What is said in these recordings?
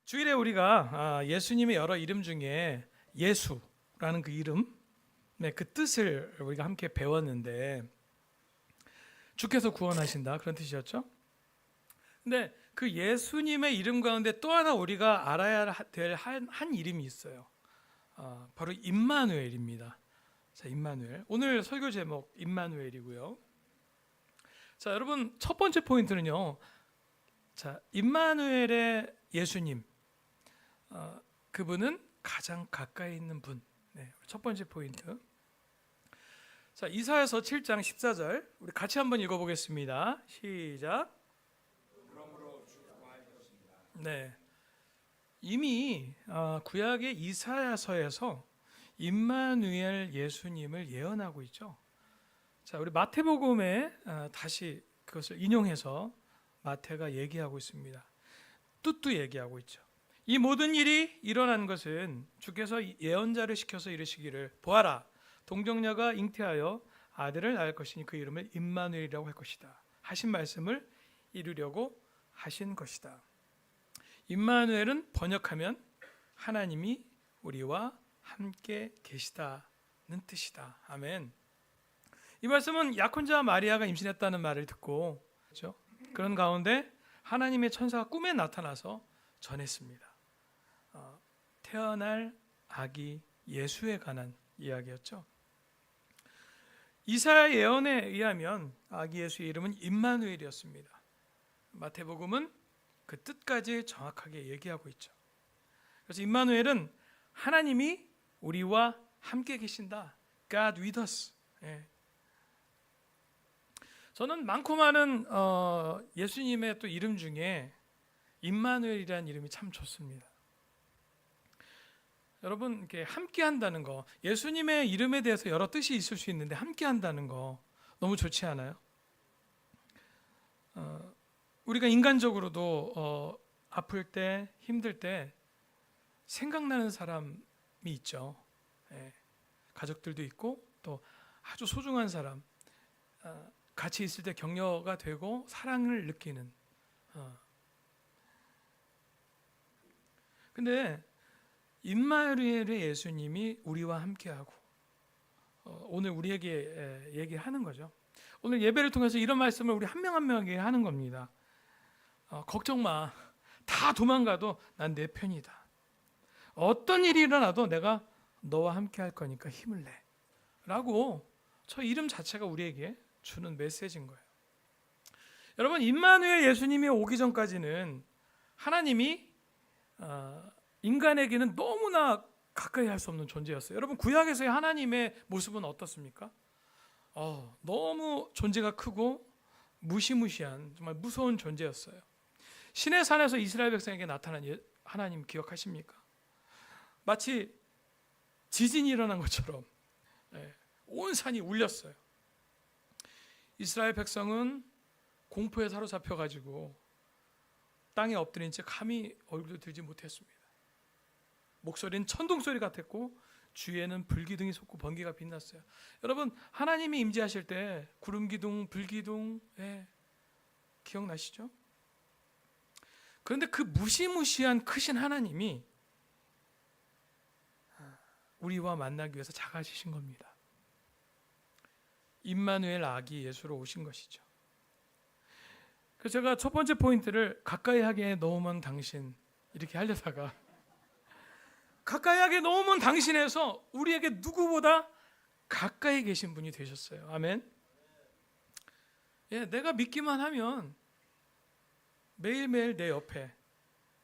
주일에 우리가 예수님의 여러 이름 중에 예수라는 그 이름, 그 뜻을 우리가 함께 배웠는데 주께서 구원하신다 그런 뜻이었죠. 근데 그 예수님의 이름 가운데 또 하나 우리가 알아야 될 한 이름이 있어요. 바로 임마누엘입니다. 자, 임마누엘. 오늘 설교 제목 임마누엘이고요. 자, 여러분 첫 번째 포인트는요. 자, 임마누엘의 예수님. 그분은 가장 가까이 있는 분. 첫 번째 포인트. 자, 이사야서 7장 14절 우리 같이 한번 읽어보겠습니다. 시작. 네, 이미 구약의 이사야서에서 임마누엘 예수님을 예언하고 있죠. 자, 우리 마태복음에 다시 그것을 인용해서 마태가 얘기하고 있습니다. 뜻도 얘기하고 있죠. 이 모든 일이 일어난 것은 주께서 예언자를 시켜서 이르시기를 보아라, 동정녀가 잉태하여 아들을 낳을 것이니 그 이름을 임마누엘이라고 할 것이다 하신 말씀을 이루려고 하신 것이다. 임마누엘은 번역하면 하나님이 우리와 함께 계시다는 뜻이다. 아멘. 이 말씀은 약혼자 마리아가 임신했다는 말을 듣고 그렇죠? 그런 가운데 하나님의 천사가 꿈에 나타나서 전했습니다. 태어날 아기 예수에 관한 이야기였죠. 이사야 예언에 의하면 아기 예수의 이름은 임마누엘이었습니다. 마태복음은 그 뜻까지 정확하게 얘기하고 있죠. 그래서 임마누엘은 하나님이 우리와 함께 계신다. God with us. 저는 많고 많은 예수님의 또 이름 중에 임마누엘이라는 이름이 참 좋습니다. 여러분, 이렇게 함께 한다는 거, 예수님의 이름에 대해서 여러 뜻이 있을 수 있는데 함께 한다는 거 너무 좋지 않아요? 우리가 인간적으로도 아플 때, 힘들 때 생각나는 사람이 있죠. 가족들도 있고 또 아주 소중한 사람, 같이 있을 때 격려가 되고 사랑을 느끼는. 근데 임마누엘의 예수님이 우리와 함께하고 오늘 우리에게 얘기하는 거죠. 오늘 예배를 통해서 이런 말씀을 우리 한 명 한 명에게 하는 겁니다. 걱정 마. 다 도망가도 난 내 편이다. 어떤 일이 일어나도 내가 너와 함께 할 거니까 힘을 내. 라고 저 이름 자체가 우리에게 주는 메시지인 거예요. 여러분, 임마누엘 예수님이 오기 전까지는 하나님이 인간에게는 너무나 가까이 할 수 없는 존재였어요. 여러분, 구약에서의 하나님의 모습은 어떻습니까? 너무 존재가 크고 무시무시한 정말 무서운 존재였어요. 신의 산에서 이스라엘 백성에게 나타난 하나님 기억하십니까? 마치 지진이 일어난 것처럼 온 산이 울렸어요. 이스라엘 백성은 공포에 사로잡혀가지고 땅에 엎드린 채 감히 얼굴도 들지 못했습니다. 목소리는 천둥소리 같았고 주위에는 불기둥이 솟고 번개가 빛났어요. 여러분, 하나님이 임재하실 때 구름기둥, 불기둥 기억나시죠? 그런데 그 무시무시한 크신 하나님이 우리와 만나기 위해서 작아지신 겁니다. 임마누엘 아기 예수로 오신 것이죠. 그래서 제가 첫 번째 포인트를 가까이 하기에 너무 먼 당신 이렇게 하려다가 가까이 하기에 너무 먼 당신에서 우리에게 누구보다 가까이 계신 분이 되셨어요. 아멘. 내가 믿기만 하면 매일매일 내 옆에,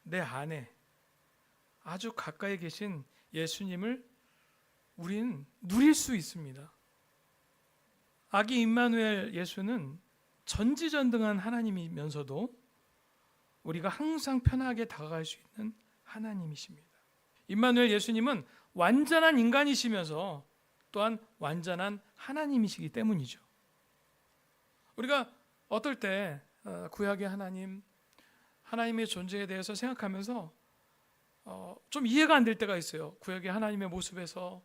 내 안에 아주 가까이 계신 예수님을 우린 누릴 수 있습니다. 아기 임마누엘 예수는 전지전능한 하나님이면서도 우리가 항상 편하게 다가갈 수 있는 하나님이십니다. 임마누엘 예수님은 완전한 인간이시면서 또한 완전한 하나님이시기 때문이죠. 우리가 어떨 때 구약의 하나님의 존재에 대해서 생각하면서 좀 이해가 안 될 때가 있어요. 구약의 하나님의 모습에서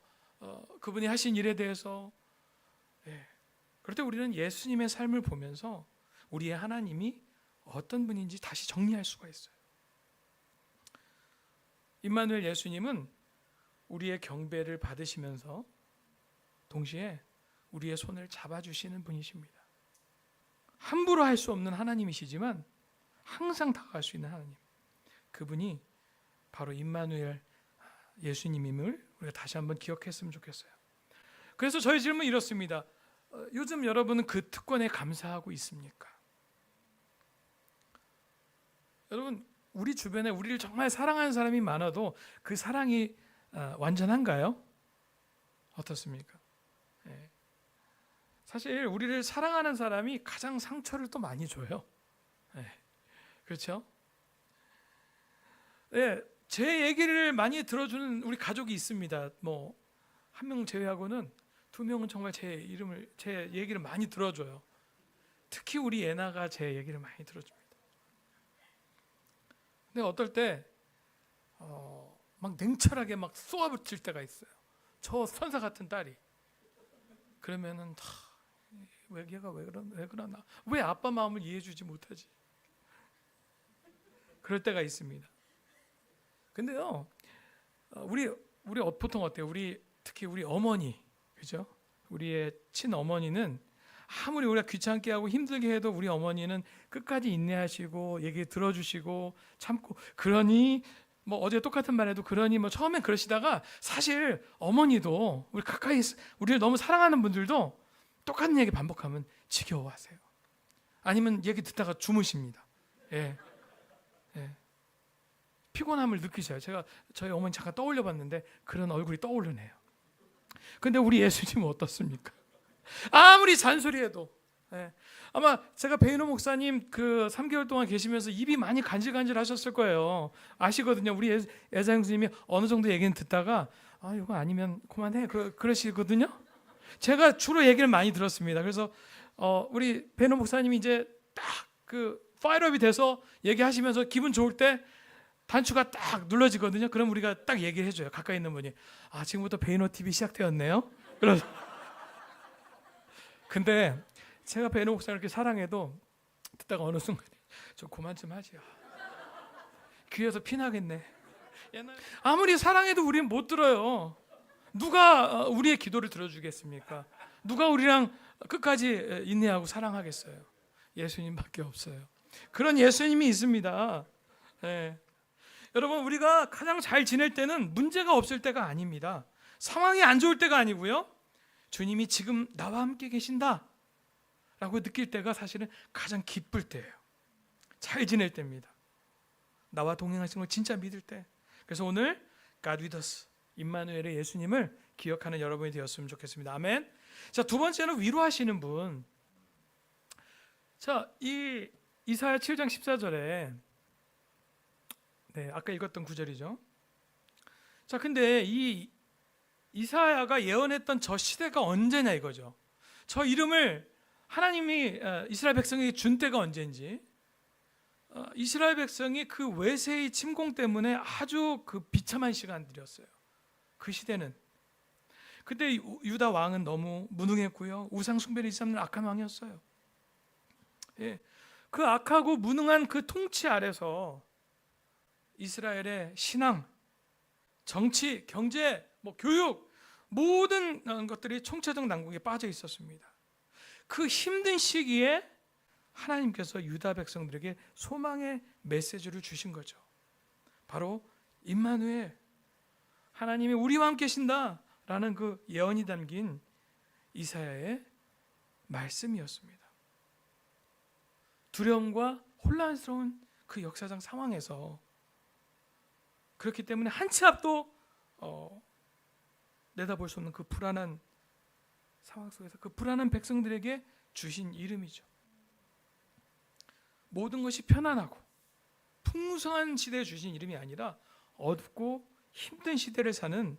그분이 하신 일에 대해서. 그럴 때 우리는 예수님의 삶을 보면서 우리의 하나님이 어떤 분인지 다시 정리할 수가 있어요. 임마누엘 예수님은 우리의 경배를 받으시면서 동시에 우리의 손을 잡아주시는 분이십니다. 함부로 할 수 없는 하나님이시지만 항상 다가갈 수 있는 하나님, 그분이 바로 임마누엘 예수님임을 우리가 다시 한번 기억했으면 좋겠어요. 그래서 저희 질문은 이렇습니다. 요즘 여러분은 그 특권에 감사하고 있습니까? 여러분, 우리 주변에 우리를 정말 사랑하는 사람이 많아도 그 사랑이 완전한가요? 어떻습니까? 네. 사실 우리를 사랑하는 사람이 가장 상처를 또 많이 줘요. 네. 그렇죠? 네, 제 얘기를 많이 들어주는 우리 가족이 있습니다. 뭐 한 명 제외하고는 2명은 정말 제 얘기를 많이 들어줘요. 특히 우리 예나가 제 얘기를 많이 들어줍니다. 근데 어떨 때 막 냉철하게 막 쏘아붙일 때가 있어요. 저 선사 같은 딸이. 그러면은 왜 얘가 왜 그러나? 왜 아빠 마음을 이해해주지 못하지? 그럴 때가 있습니다. 근데요, 우리 보통 어때요? 특히 우리 어머니, 그죠? 우리의 친어머니는 아무리 우리가 귀찮게 하고 힘들게 해도 우리 어머니는 끝까지 인내하시고 얘기 들어주시고 참고, 그러니 뭐 어제 똑같은 말 해도 그러니 뭐 처음엔 그러시다가 사실 어머니도 우리 가까이 우리를 너무 사랑하는 분들도 똑같은 얘기 반복하면 지겨워하세요. 아니면 얘기 듣다가 주무십니다. 예. 피곤함을 느끼셔요. 제가 저희 어머니 잠깐 떠올려 봤는데 그런 얼굴이 떠오르네요. 근데 우리 예수님은 어떻습니까? 아무리 잔소리해도, 아마 제가 베이노 목사님 그 3개월 동안 계시면서 입이 많이 간질간질 하셨을 거예요. 아시거든요. 우리 예자 형수님이 어느 정도 얘기는 듣다가 이거 아니면 그만해 그러시거든요. 제가 주로 얘기를 많이 들었습니다. 그래서 우리 베이노 목사님이 이제 딱 그 파이어업이 돼서 얘기하시면서 기분 좋을 때 단추가 딱 눌러지거든요. 그럼 우리가 딱 얘기를 해줘요. 가까이 있는 분이 지금부터 베이노 TV 시작되었네요. 근데 제가 베이노 목사를 이렇게 사랑해도 듣다가 어느 순간에 좀 그만 좀 하지. 귀에서 피나겠네. 아무리 사랑해도 우리는 못 들어요. 누가 우리의 기도를 들어주겠습니까? 누가 우리랑 끝까지 인내하고 사랑하겠어요? 예수님밖에 없어요. 그런 예수님이 있습니다. 네. 여러분, 우리가 가장 잘 지낼 때는 문제가 없을 때가 아닙니다. 상황이 안 좋을 때가 아니고요, 주님이 지금 나와 함께 계신다 라고 느낄 때가 사실은 가장 기쁠 때예요. 잘 지낼 때입니다. 나와 동행하시는 걸 진짜 믿을 때. 그래서 오늘 God with us, 임마누엘의 예수님을 기억하는 여러분이 되었으면 좋겠습니다. 아멘. 자, 두 번째는 위로하시는 분. 자, 이 이사야 7장 14절에 아까 읽었던 구절이죠. 자, 근데 이 이사야가 예언했던 저 시대가 언제냐 이거죠. 저 이름을 하나님이 이스라엘 백성에게 준 때가 언제인지, 이스라엘 백성이 그 외세의 침공 때문에 아주 그 비참한 시간들이었어요. 그 시대는. 그때 유다 왕은 너무 무능했고요, 우상 숭배를 일삼는 악한 왕이었어요. 그 악하고 무능한 그 통치 아래서 이스라엘의 신앙, 정치, 경제, 교육, 모든 것들이 총체적 난국에 빠져 있었습니다. 그 힘든 시기에 하나님께서 유다 백성들에게 소망의 메시지를 주신 거죠. 바로 임마누엘, 하나님이 우리와 함께 계신다라는 그 예언이 담긴 이사야의 말씀이었습니다. 두려움과 혼란스러운 그 역사적 상황에서, 그렇기 때문에 한 치 앞도 내다볼 수 없는 그 불안한 상황 속에서 그 불안한 백성들에게 주신 이름이죠. 모든 것이 편안하고 풍성한 시대에 주신 이름이 아니라 어둡고 힘든 시대를 사는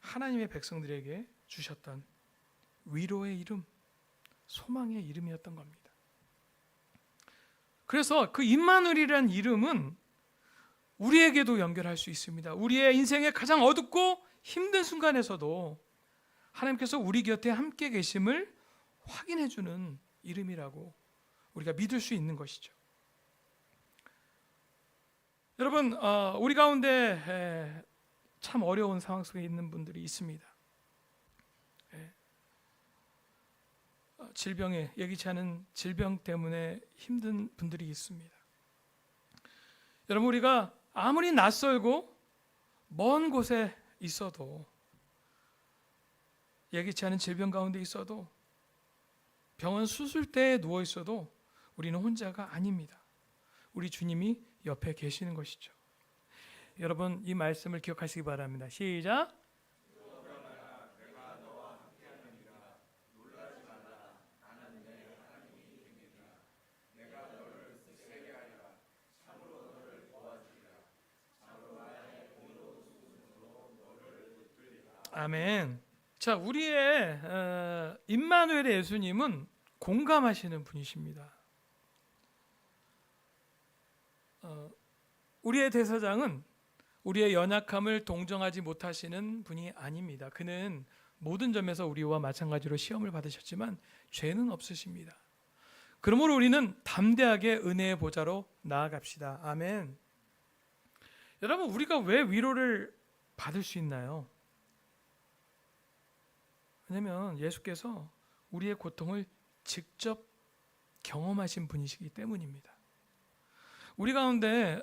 하나님의 백성들에게 주셨던 위로의 이름, 소망의 이름이었던 겁니다. 그래서 그 임마누엘이라는 이름은 우리에게도 연결할 수 있습니다. 우리의 인생의 가장 어둡고 힘든 순간에서도 하나님께서 우리 곁에 함께 계심을 확인해 주는 이름이라고 우리가 믿을 수 있는 것이죠. 여러분, 우리 가운데 참 어려운 상황 속에 있는 분들이 있습니다. 질병에, 예기치 않은 질병 때문에 힘든 분들이 있습니다. 여러분, 우리가 아무리 낯설고 먼 곳에 있어도, 예기치 않은 질병 가운데 있어도, 병원 수술대에 누워 있어도 우리는 혼자가 아닙니다. 우리 주님이 옆에 계시는 것이죠. 여러분, 이 말씀을 기억하시기 바랍니다. 시작. 아멘. 자, 우리의 임마누엘의 예수님은 공감하시는 분이십니다. 우리의 대사장은 우리의 연약함을 동정하지 못하시는 분이 아닙니다. 그는 모든 점에서 우리와 마찬가지로 시험을 받으셨지만 죄는 없으십니다. 그러므로 우리는 담대하게 은혜의 보좌로 나아갑시다. 아멘. 여러분, 우리가 왜 위로를 받을 수 있나요? 왜냐하면 예수께서 우리의 고통을 직접 경험하신 분이시기 때문입니다. 우리 가운데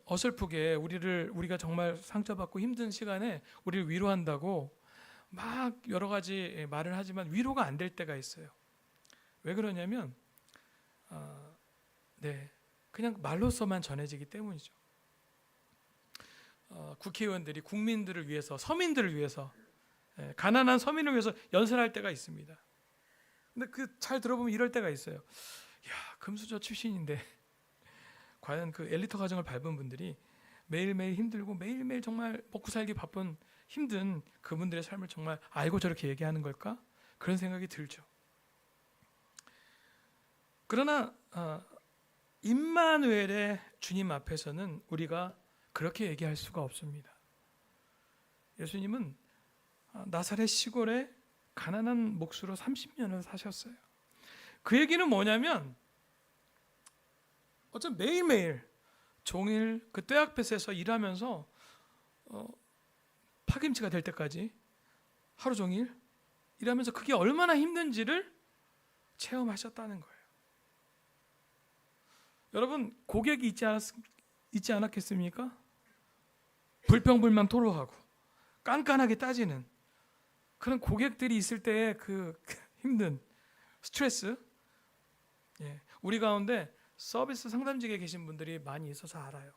어설프게 우리가 정말 상처받고 힘든 시간에 우리를 위로한다고 막 여러 가지 말을 하지만 위로가 안 될 때가 있어요. 왜 그러냐면 그냥 말로서만 전해지기 때문이죠. 국회의원들이 국민들을 위해서, 서민들을 위해서, 가난한 서민을 위해서 연설할 때가 있습니다. 근데 잘 들어보면 이럴 때가 있어요. 야, 금수저 출신인데 과연 그 엘리트 과정을 밟은 분들이 매일매일 힘들고 매일매일 정말 먹고 살기 바쁜 힘든 그분들의 삶을 정말 알고 저렇게 얘기하는 걸까? 그런 생각이 들죠. 그러나 임마누엘의 주님 앞에서는 우리가 그렇게 얘기할 수가 없습니다. 예수님은 나사렛 시골에 가난한 몫으로 30년을 사셨어요. 그 얘기는 뭐냐면 어쩜 매일매일 종일 그 떼약볕에서 일하면서 파김치가 될 때까지 하루 종일 일하면서 그게 얼마나 힘든지를 체험하셨다는 거예요. 여러분, 고객이 있지 않았겠습니까? 불평불만 토로하고 깐깐하게 따지는 그런 고객들이 있을 때의 그 힘든 스트레스, 우리 가운데 서비스 상담직에 계신 분들이 많이 있어서 알아요.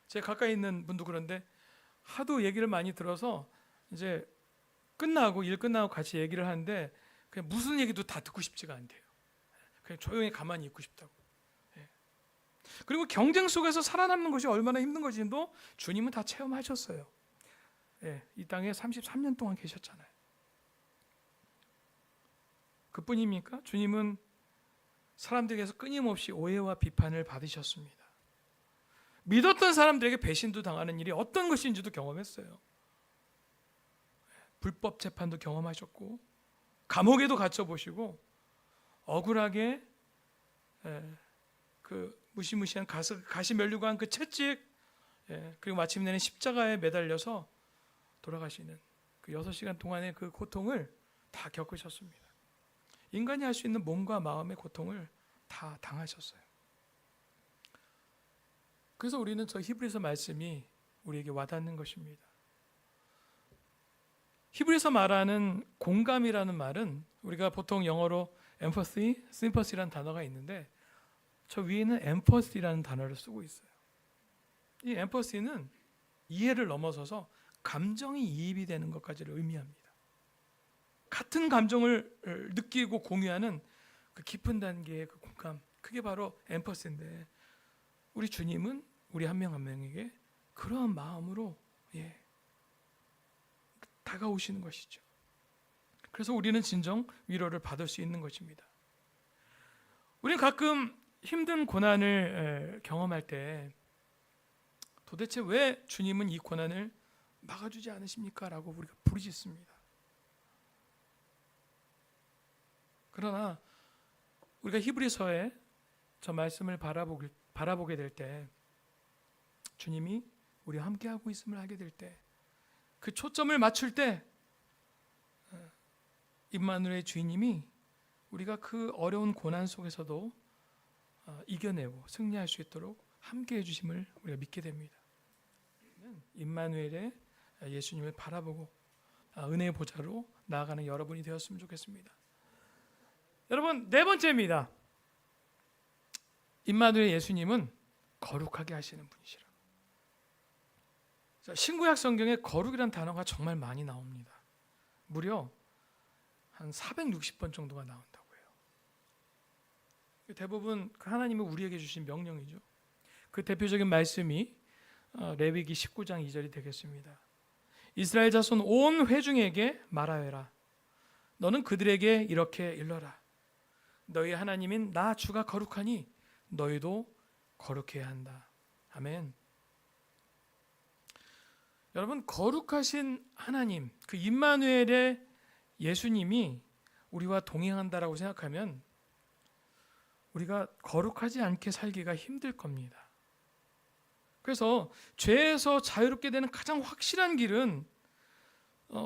제 가까이 있는 분도 그런데 하도 얘기를 많이 들어서 이제 일 끝나고 같이 얘기를 하는데 그냥 무슨 얘기도 다 듣고 싶지가 않대요. 그냥 조용히 가만히 있고 싶다고. 그리고 경쟁 속에서 살아남는 것이 얼마나 힘든 것인지도 주님은 다 체험하셨어요. 이 땅에 33년 동안 계셨잖아요. 그뿐입니까? 주님은 사람들에게서 끊임없이 오해와 비판을 받으셨습니다. 믿었던 사람들에게 배신도 당하는 일이 어떤 것인지도 경험했어요. 불법 재판도 경험하셨고 감옥에도 갇혀보시고 억울하게 그 무시무시한 가시 면류관 그 채찍, 그리고 마침내는 십자가에 매달려서 돌아가시는 그 6시간 동안의 그 고통을 다 겪으셨습니다. 인간이 할 수 있는 몸과 마음의 고통을 다 당하셨어요. 그래서 우리는 저 히브리서 말씀이 우리에게 와닿는 것입니다. 히브리서 말하는 공감이라는 말은 우리가 보통 영어로 empathy, sympathy라는 단어가 있는데 저 위에는 empathy라는 단어를 쓰고 있어요. 이 empathy는 이해를 넘어서서 감정이 이입이 되는 것까지를 의미합니다. 같은 감정을 느끼고 공유하는 그 깊은 단계의 그 공감, 그게 바로 엠퍼스인데 우리 주님은 우리 한 명 한 명에게 그러한 마음으로 다가오시는 것이죠. 그래서 우리는 진정 위로를 받을 수 있는 것입니다. 우리는 가끔 힘든 고난을 경험할 때 도대체 왜 주님은 이 고난을 막아주지 않으십니까? 라고 우리가 부르짖습니다. 그러나 우리가 히브리서에 저 말씀을 바라보게 될 때 주님이 우리와 함께하고 있음을 알게 될 때, 그 초점을 맞출 때 임마누엘의 주인님이 우리가 그 어려운 고난 속에서도 이겨내고 승리할 수 있도록 함께해 주심을 우리가 믿게 됩니다. 임마누엘의 예수님을 바라보고 은혜의 보좌로 나아가는 여러분이 되었으면 좋겠습니다. 여러분, 네 번째입니다. 임마누엘 예수님은 거룩하게 하시는 분이시라. 신구약 성경에 거룩이라는 단어가 정말 많이 나옵니다. 무려 한 460번 정도가 나온다고 해요. 대부분 하나님이 우리에게 주신 명령이죠. 그 대표적인 말씀이 레위기 19장 2절이 되겠습니다. 이스라엘 자손 온 회중에게 말하여라. 너는 그들에게 이렇게 일러라. 너희 하나님인 나 주가 거룩하니 너희도 거룩해야 한다. 아멘. 여러분, 거룩하신 하나님, 그 임마누엘의 예수님이 우리와 동행한다라고 생각하면 우리가 거룩하지 않게 살기가 힘들 겁니다. 그래서 죄에서 자유롭게 되는 가장 확실한 길은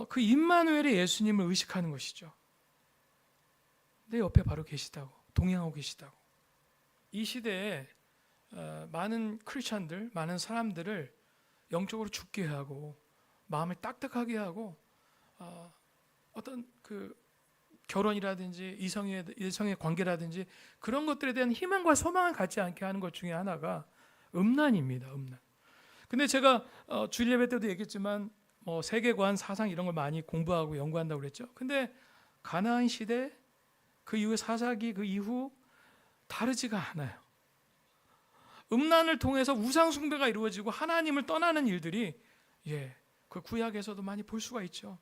그 임마누엘의 예수님을 의식하는 것이죠. 내 옆에 바로 계시다고, 동행하고 계시다고. 이 시대에 많은 크리스천들, 많은 사람들을 영적으로 죽게 하고 마음을 딱딱하게 하고 어떤 그 결혼이라든지 이성의 관계라든지 그런 것들에 대한 희망과 소망을 갖지 않게 하는 것 중에 하나가 음란입니다. 음란. 근데 제가 주일 예배 때도 얘기했지만 세계관, 사상 이런 걸 많이 공부하고 연구한다고 그랬죠. 근데 가나안 시대 그 이후에 사사기 그 이후 다르지가 않아요. 음란을 통해서 우상 숭배가 이루어지고 하나님을 떠나는 일들이 그 구약에서도 많이 볼 수가 있죠.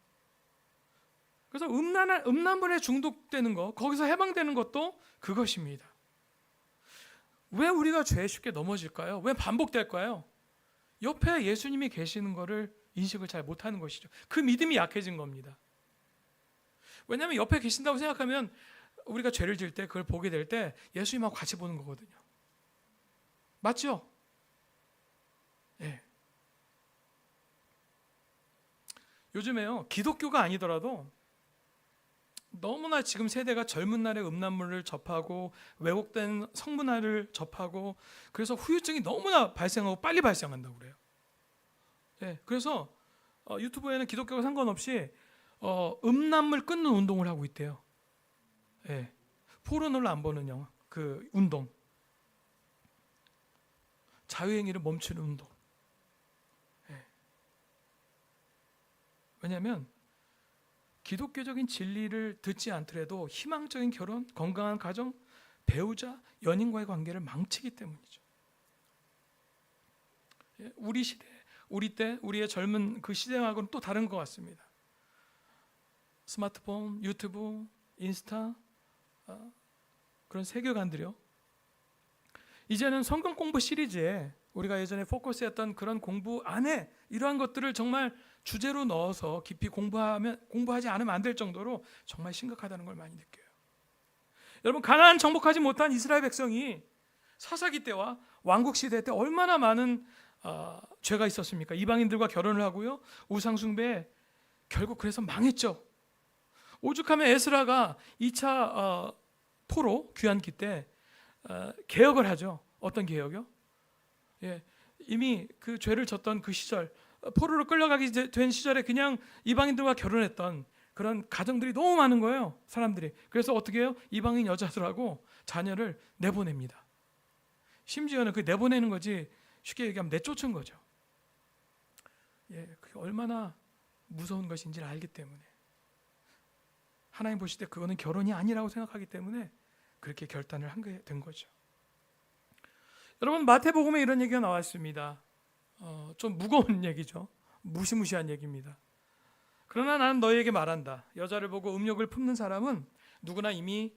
그래서 음란물에 중독되는 것, 거기서 해방되는 것도 그것입니다. 왜 우리가 죄에 쉽게 넘어질까요? 왜 반복될까요? 옆에 예수님이 계시는 것을 인식을 잘 못하는 것이죠. 그 믿음이 약해진 겁니다. 왜냐하면 옆에 계신다고 생각하면 우리가 죄를 지을 때 그걸 보게 될 때 예수님하고 같이 보는 거거든요. 맞죠? 예. 요즘에요, 기독교가 아니더라도 너무나 지금 세대가 젊은 날에 음란물을 접하고 왜곡된 성문화를 접하고 그래서 후유증이 너무나 발생하고 빨리 발생한다고 그래요. 예, 그래서 유튜브에는 기독교와 상관없이 음란물 끊는 운동을 하고 있대요. 예, 포르노를 안 보는 영화, 그 운동, 자유행위를 멈추는 운동. 예. 왜냐하면 기독교적인 진리를 듣지 않더라도 희망적인 결혼, 건강한 가정, 배우자, 연인과의 관계를 망치기 때문이죠. 우리 시대, 우리 때, 우리의 젊은 그 시대하고는 또 다른 것 같습니다. 스마트폰, 유튜브, 인스타, 그런 세계관들이요. 이제는 성경 공부 시리즈에 우리가 예전에 포커스했던 그런 공부 안에 이러한 것들을 정말 주제로 넣어서 깊이 공부하지 않으면 안 될 정도로 정말 심각하다는 걸 많이 느껴요. 여러분, 가나안 정복하지 못한 이스라엘 백성이 사사기 때와 왕국 시대 때 얼마나 많은 죄가 있었습니까? 이방인들과 결혼을 하고요, 우상 숭배, 결국 그래서 망했죠. 오죽하면 에스라가 2차 포로 귀환기 때 개혁을 하죠. 어떤 개혁이요? 이미 그 죄를 졌던 그 시절, 포로로 끌려가게 된 시절에 그냥 이방인들과 결혼했던 그런 가정들이 너무 많은 거예요, 사람들이. 그래서 어떻게 해요? 이방인 여자들하고 자녀를 내보냅니다. 심지어는 그 내보내는 거지 쉽게 얘기하면 내쫓은 거죠. 그게 얼마나 무서운 것인지를 알기 때문에, 하나님 보실 때 그거는 결혼이 아니라고 생각하기 때문에 그렇게 결단을 하게 된 거죠. 여러분, 마태복음에 이런 얘기가 나왔습니다. 좀 무거운 얘기죠. 무시무시한 얘기입니다. 그러나 나는 너희에게 말한다. 여자를 보고 음욕을 품는 사람은 누구나 이미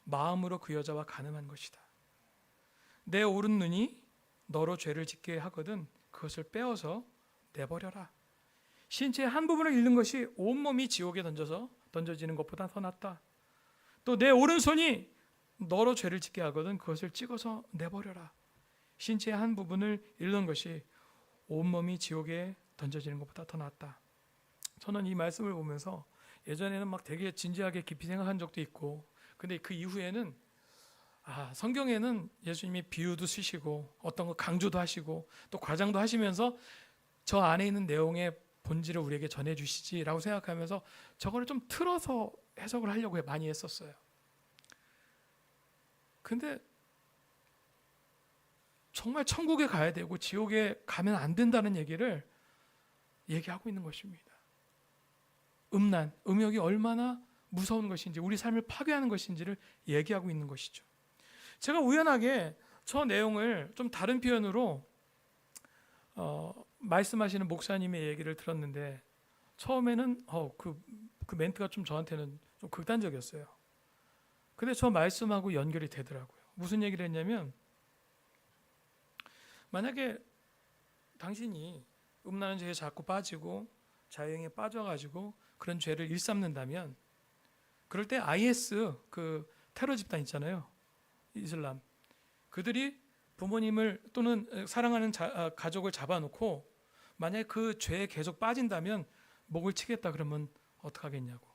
마음으로 그 여자와 간음한 것이다. 내 오른 눈이 너로 죄를 짓게 하거든 그것을 빼어서 내버려라. 신체의 한 부분을 잃는 것이 온몸이 지옥에 던져지는 것보다 더 낫다. 또 내 오른손이 너로 죄를 짓게 하거든 그것을 찍어서 내버려라. 신체의 한 부분을 잃는 것이 온몸이 지옥에 던져지는 것보다 더 낫다. 저는 이 말씀을 보면서 예전에는 막 되게 진지하게 깊이 생각한 적도 있고, 근데 그 이후에는 성경에는 예수님이 비유도 쓰시고 어떤 거 강조도 하시고 또 과장도 하시면서 저 안에 있는 내용의 본질을 우리에게 전해주시지라고 생각하면서 저거를 좀 틀어서 해석을 하려고 많이 했었어요. 근데 정말 천국에 가야 되고 지옥에 가면 안 된다는 얘기를 얘기하고 있는 것입니다. 음란, 음욕이 얼마나 무서운 것인지, 우리 삶을 파괴하는 것인지를 얘기하고 있는 것이죠. 제가 우연하게 저 내용을 좀 다른 표현으로 말씀하시는 목사님의 얘기를 들었는데, 처음에는 그 멘트가 좀 저한테는 좀 극단적이었어요. 근데 저 말씀하고 연결이 되더라고요. 무슨 얘기를 했냐면, 만약에 당신이 음란한 죄에 자꾸 빠지고 자유행위에 빠져가지고 그런 죄를 일삼는다면, 그럴 때 IS 그 테러 집단 있잖아요, 이슬람, 그들이 부모님을 또는 사랑하는 가족을 잡아놓고 만약에 그 죄에 계속 빠진다면 목을 치겠다 그러면 어떡하겠냐고.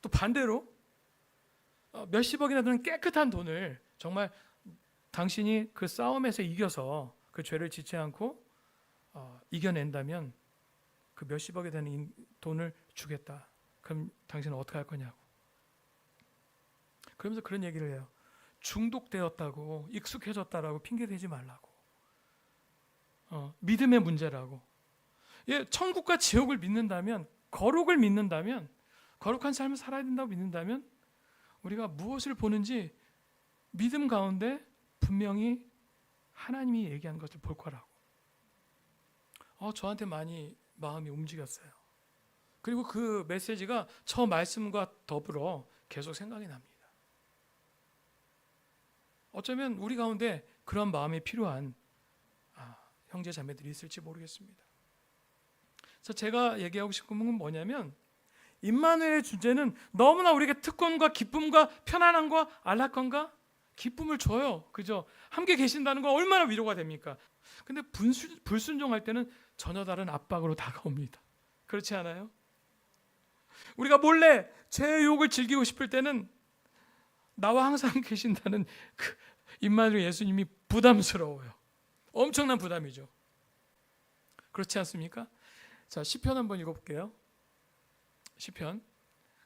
또 반대로 몇십억이나 드는 깨끗한 돈을 정말 당신이 그 싸움에서 이겨서 그 죄를 짓지 않고 이겨낸다면 그 몇십억이 되는 돈을 주겠다. 그럼 당신은 어떻게 할 거냐고. 그러면서 그런 얘기를 해요. 중독되었다고, 익숙해졌다라고 핑계대지 말라고. 믿음의 문제라고. 천국과 지옥을 믿는다면, 거룩을 믿는다면, 거룩한 삶을 살아야 된다고 믿는다면 우리가 무엇을 보는지 믿음 가운데 분명히 하나님이 얘기한 것을 볼 거라고. 저한테 많이 마음이 움직였어요. 그리고 그 메시지가 저 말씀과 더불어 계속 생각이 납니다. 어쩌면 우리 가운데 그런 마음이 필요한 형제 자매들이 있을지 모르겠습니다. 그래서 제가 얘기하고 싶은 건 뭐냐면, 임마누엘의 주제는 너무나 우리에게 특권과 기쁨과 편안함과 안락함과 기쁨을 줘요. 그죠? 함께 계신다는 건 얼마나 위로가 됩니까? 근데 불순종할 때는 전혀 다른 압박으로 다가옵니다. 그렇지 않아요? 우리가 몰래 죄의 유혹을 즐기고 싶을 때는 나와 항상 계신다는 그 임마누엘 예수님이 부담스러워요. 엄청난 부담이죠. 그렇지 않습니까? 자, 시편 한번 읽어볼게요. 시편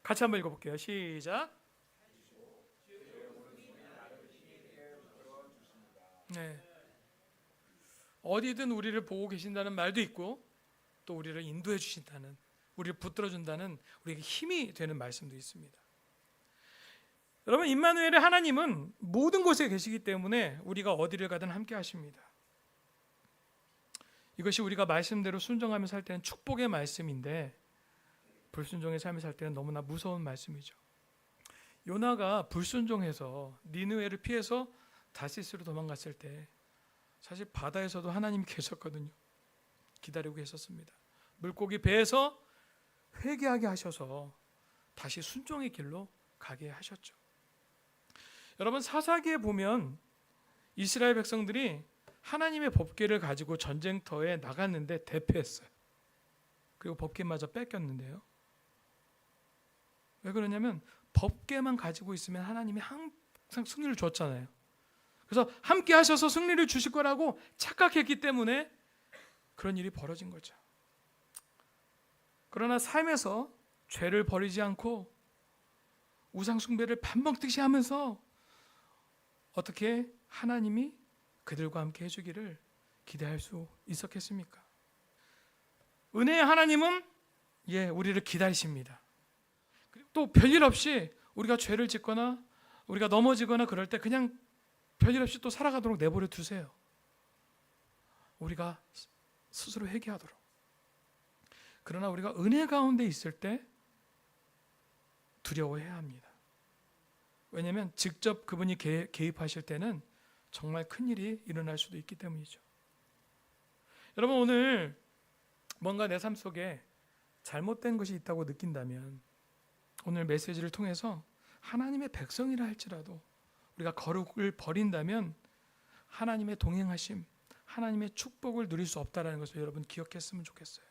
같이 한번 읽어볼게요. 시작. 네. 어디든 우리를 보고 계신다는 말도 있고, 또 우리를 인도해 주신다는, 우리를 붙들어 준다는, 우리에게 힘이 되는 말씀도 있습니다. 여러분, 임마누엘의 하나님은 모든 곳에 계시기 때문에 우리가 어디를 가든 함께 하십니다. 이것이 우리가 말씀대로 순종하며 살 때는 축복의 말씀인데, 불순종의 삶을 살 때는 너무나 무서운 말씀이죠. 요나가 불순종해서 니느웨를 피해서 다시스로 도망갔을 때 사실 바다에서도 하나님이 계셨거든요. 기다리고 계셨습니다. 물고기 배에서 회개하게 하셔서 다시 순종의 길로 가게 하셨죠. 여러분, 사사기에 보면 이스라엘 백성들이 하나님의 법궤를 가지고 전쟁터에 나갔는데 대패했어요. 그리고 법궤마저 뺏겼는데요. 왜 그러냐면 법궤만 가지고 있으면 하나님이 항상 승리를 줬잖아요. 그래서 함께 하셔서 승리를 주실 거라고 착각했기 때문에 그런 일이 벌어진 거죠. 그러나 삶에서 죄를 버리지 않고 우상 숭배를 밥 먹듯이 하면서 어떻게 하나님이 그들과 함께 해주기를 기대할 수 있었겠습니까? 은혜의 하나님은 우리를 기다리십니다. 또 별일 없이 우리가 죄를 짓거나 우리가 넘어지거나 그럴 때 그냥 별일 없이 또 살아가도록 내버려 두세요. 우리가 스스로 회개하도록. 그러나 우리가 은혜 가운데 있을 때 두려워해야 합니다. 왜냐하면 직접 그분이 개입하실 때는 정말 큰일이 일어날 수도 있기 때문이죠. 여러분, 오늘 뭔가 내 삶 속에 잘못된 것이 있다고 느낀다면 오늘 메시지를 통해서 하나님의 백성이라 할지라도 우리가 거룩을 버린다면 하나님의 동행하심, 하나님의 축복을 누릴 수 없다라는 것을 여러분 기억했으면 좋겠어요.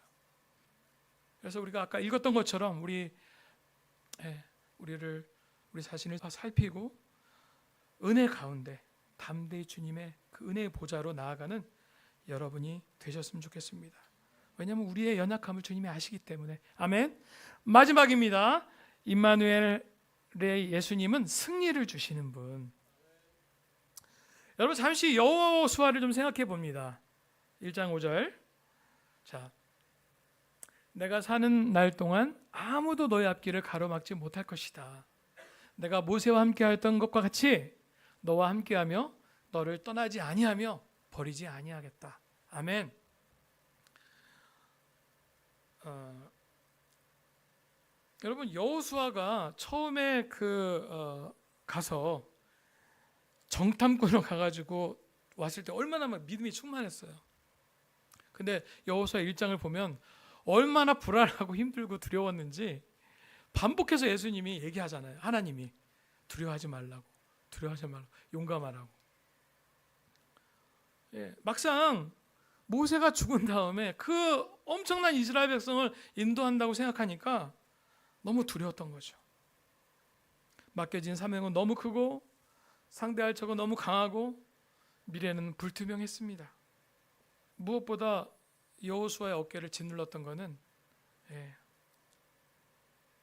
그래서 우리가 아까 읽었던 것처럼 우리 자신을 살피고 은혜 가운데 담대히 주님의 그 은혜의 보좌로 나아가는 여러분이 되셨으면 좋겠습니다. 왜냐하면 우리의 연약함을 주님이 아시기 때문에. 아멘. 마지막입니다. 임마누엘의 예수님은 승리를 주시는 분. 여러분 잠시 여호수아를 좀 생각해 봅니다. 1장 5절. 자, 내가 사는 날 동안 아무도 너의 앞길을 가로막지 못할 것이다. 내가 모세와 함께하였던 것과 같이 너와 함께하며 너를 떠나지 아니하며 버리지 아니하겠다. 아멘. 여러분 여호수아가 처음에 가서 정탐꾼으로 가가지고 왔을 때 얼마나 막 믿음이 충만했어요. 근데 여호수아 1장을 보면 얼마나 불안하고 힘들고 두려웠는지 반복해서 예수님이 얘기하잖아요. 하나님이 두려워하지 말라고, 두려워하지 말라고, 용감하라고. 막상 모세가 죽은 다음에 그 엄청난 이스라엘 백성을 인도한다고 생각하니까 너무 두려웠던 거죠. 맡겨진 사명은 너무 크고 상대할 적은 너무 강하고 미래는 불투명했습니다. 무엇보다 여호수아의 어깨를 짓눌렀던 것은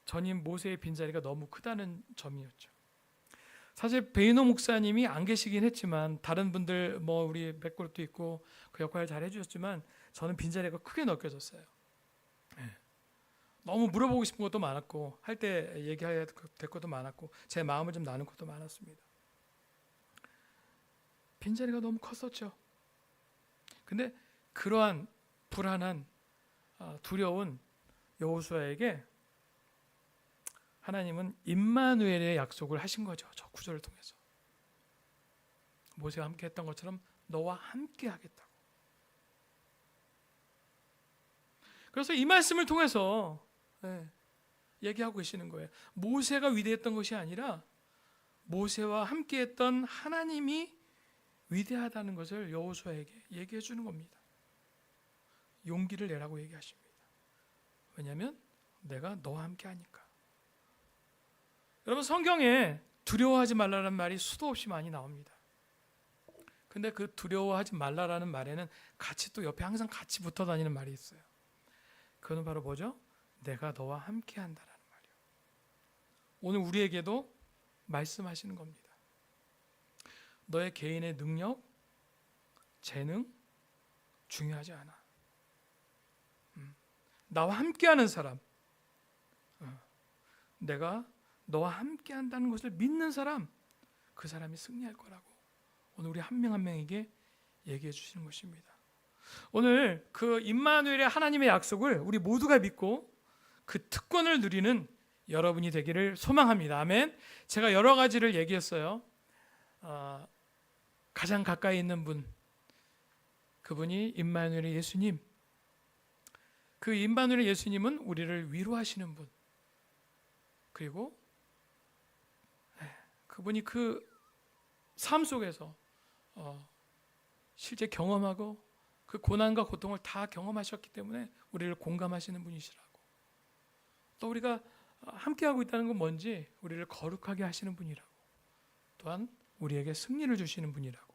전임 모세의 빈자리가 너무 크다는 점이었죠. 사실 베이노 목사님이 안 계시긴 했지만 다른 분들 우리 맥골도 있고 그 역할을 잘 해주셨지만 저는 빈자리가 크게 느껴졌어요. 너무 물어보고 싶은 것도 많았고 할 때 얘기해야 될 것도 많았고 제 마음을 좀 나눈 것도 많았습니다. 빈자리가 너무 컸었죠. 근데 그러한 불안한 두려운 여호수아에게 하나님은 임마누엘의 약속을 하신 거죠. 저 구절을 통해서. 모세와 함께 했던 것처럼 너와 함께 하겠다고. 그래서 이 말씀을 통해서 얘기하고 계시는 거예요. 모세가 위대했던 것이 아니라 모세와 함께 했던 하나님이 위대하다는 것을 여호수아에게 얘기해 주는 겁니다. 용기를 내라고 얘기하십니다. 왜냐하면 내가 너와 함께 하니까. 여러분 성경에 두려워하지 말라는 말이 수도 없이 많이 나옵니다. 근데 그 두려워하지 말라라는 말에는 같이 또 옆에 항상 같이 붙어 다니는 말이 있어요. 그건 바로 뭐죠? 내가 너와 함께 한다라는 말이에요. 오늘 우리에게도 말씀하시는 겁니다. 너의 개인의 능력, 재능 중요하지 않아. 나와 함께하는 사람, 내가 너와 함께한다는 것을 믿는 사람, 그 사람이 승리할 거라고 오늘 우리 한 명 한 명에게 얘기해 주시는 것입니다. 오늘 그 임마누엘의 하나님의 약속을 우리 모두가 믿고 그 특권을 누리는 여러분이 되기를 소망합니다. 아멘. 제가 여러 가지를 얘기했어요. 가장 가까이 있는 분, 그분이 임마누엘의 예수님. 그 임마누엘의 예수님은 우리를 위로하시는 분. 그리고 그분이 그 삶 속에서 실제 경험하고 그 고난과 고통을 다 경험하셨기 때문에 우리를 공감하시는 분이시라고. 또 우리가 함께하고 있다는 건 뭔지 우리를 거룩하게 하시는 분이라고. 또한 우리에게 승리를 주시는 분이라고.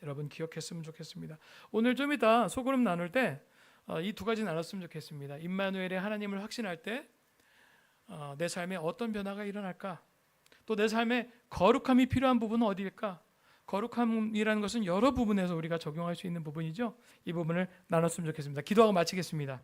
여러분 기억했으면 좋겠습니다. 오늘 좀 이따 소그룹 나눌 때 이 두 가지 나눴으면 좋겠습니다. 임마누엘의 하나님을 확신할 때 내 삶에 어떤 변화가 일어날까? 또 내 삶에 거룩함이 필요한 부분은 어디일까? 거룩함이라는 것은 여러 부분에서 우리가 적용할 수 있는 부분이죠. 이 부분을 나눴으면 좋겠습니다. 기도하고 마치겠습니다.